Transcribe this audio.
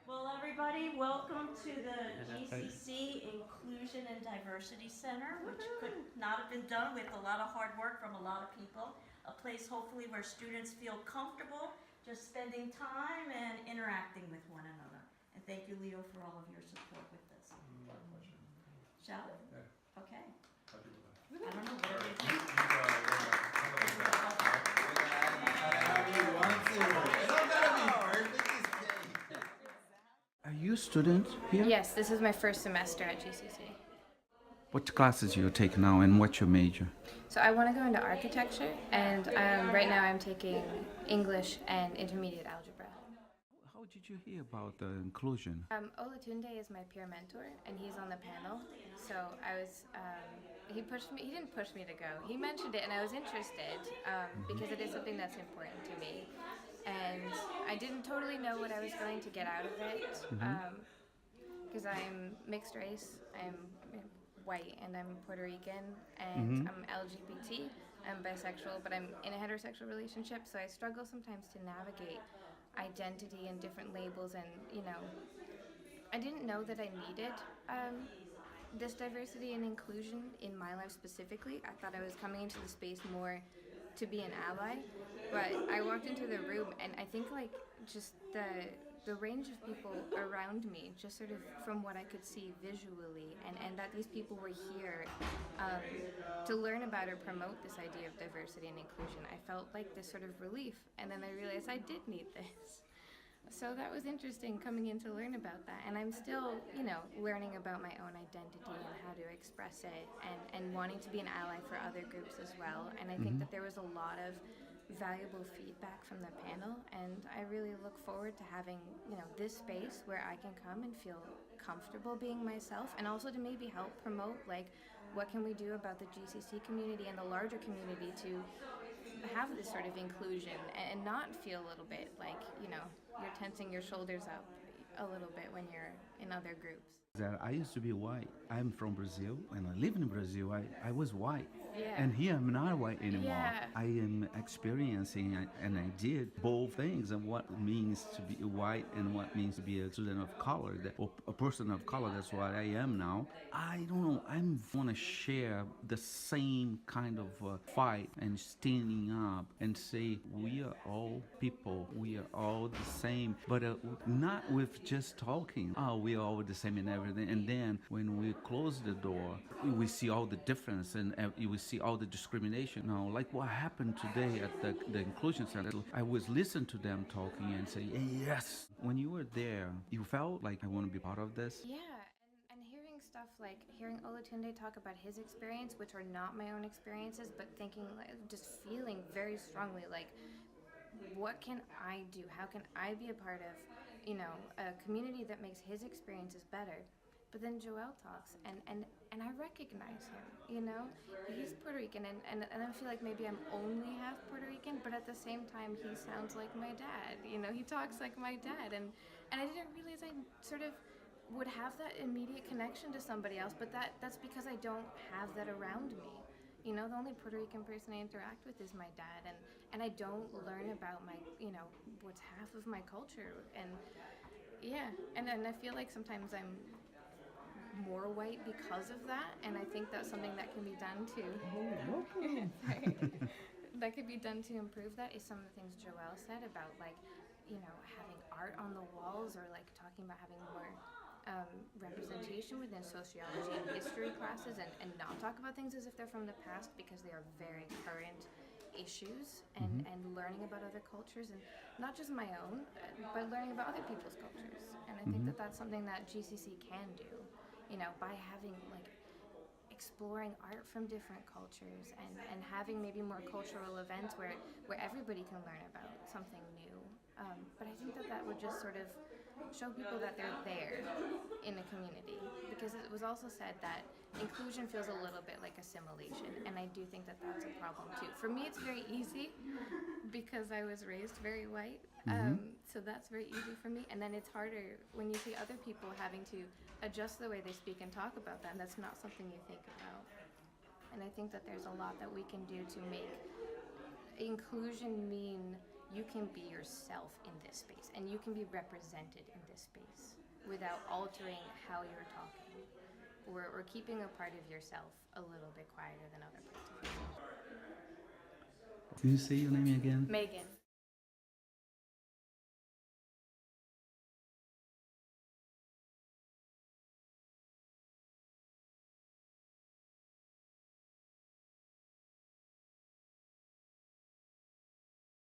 Well, everybody, welcome to the GCC Inclusion and Diversity Center, which could not have been done with a lot of hard work from a lot of people. A place hopefully where students feel comfortable just spending time and interacting with one another. And thank you, Leo, for all of your support with this. My pleasure. Shall we? Yeah. Okay. I'll do that. I don't know, whatever you You, think. Are you a student here? Yes, this is my first semester at GCC. What classes you take now and what's your major? So I want to go into architecture, and right now I'm taking English and intermediate algebra. How did you hear about the inclusion? Olatunde is my peer mentor, and he's on the panel. So I was, he pushed me. He didn't push me to go. He mentioned it, and I was interested because it is something that's important to me. And I didn't totally know what I was going to get out of it because I'm mixed race. I'm white and I'm Puerto Rican and I'm LGBT. I'm bisexual, but I'm in a heterosexual relationship, so I struggle sometimes to navigate identity and different labels. And I didn't know that I needed this diversity and inclusion in my life specifically. I thought I was coming into the space more to be an ally, but I walked into the room and I think just the range of people around me, just sort of from what I could see visually, and that these people were here to learn about or promote this idea of diversity and inclusion, I felt like this sort of relief, and then I realized I did need this. So that was interesting coming in to learn about that, and I'm still, learning about my own identity and how to express it, and wanting to be an ally for other groups as well. And I think that there was a lot of valuable feedback from the panel, and I really look forward to having, this space where I can come and feel comfortable being myself, and also to maybe help promote, what can we do about the GCC community and the larger community to have this sort of inclusion and not feel a little bit like, you're tensing your shoulders up a little bit when you're in other groups. That I used to be white. I'm from Brazil. When I lived in Brazil, I was white. Yeah. And here I'm not white anymore. Yeah. I am experiencing, and I did both things, and what it means to be white and what it means to be a student of color, or a person of color. That's what I am now. I don't know. I want to share the same kind of fight and standing up and say we are all people. We are all the same, but not with just talking. Oh, we are all the same and everything. And then when we close the door, we see all the difference and we see all the discrimination. Now, like what happened today at the inclusion center, I was listening to them talking and say, yes. When you were there, you felt like I want to be part of this. Yeah, and hearing stuff like hearing Olatunde talk about his experience, which are not my own experiences, but thinking, just feeling very strongly like, what can I do? How can I be a part of, a community that makes his experiences better? But then Joel talks, and I recognize him, He's Puerto Rican, and I feel like maybe I'm only half Puerto Rican, but at the same time, he sounds like my dad, He talks like my dad, and I didn't realize I sort of would have that immediate connection to somebody else, but that's because I don't have that around me. The only Puerto Rican person I interact with is my dad, and I don't learn about my, what's half of my culture, and yeah, and I feel like sometimes I'm more white because of that, and I think that's something that can be done to that could be done to improve that is some of the things Joelle said about having art on the walls, or talking about having more representation within sociology and history classes, and not talk about things as if they're from the past, because they are very current issues, and learning about other cultures, and not just my own, but learning about other people's cultures. And I think that that's something that GCC can do, by having exploring art from different cultures, and having maybe more cultural events where everybody can learn about something new. But I think that would just sort of show people that they're there in the community, because it was also said that inclusion feels a little bit like assimilation, and I do think that that's a problem too. For me, it's very easy because I was raised very white, so that's very easy for me, and then it's harder when you see other people having to adjust the way they speak and talk about that, and that's not something you think about. And I think that there's a lot that we can do to make inclusion mean you can be yourself in this space and you can be represented in this space without altering how you're talking or keeping a part of yourself a little bit quieter than other parts of yourself. Can you say your name again? Megan.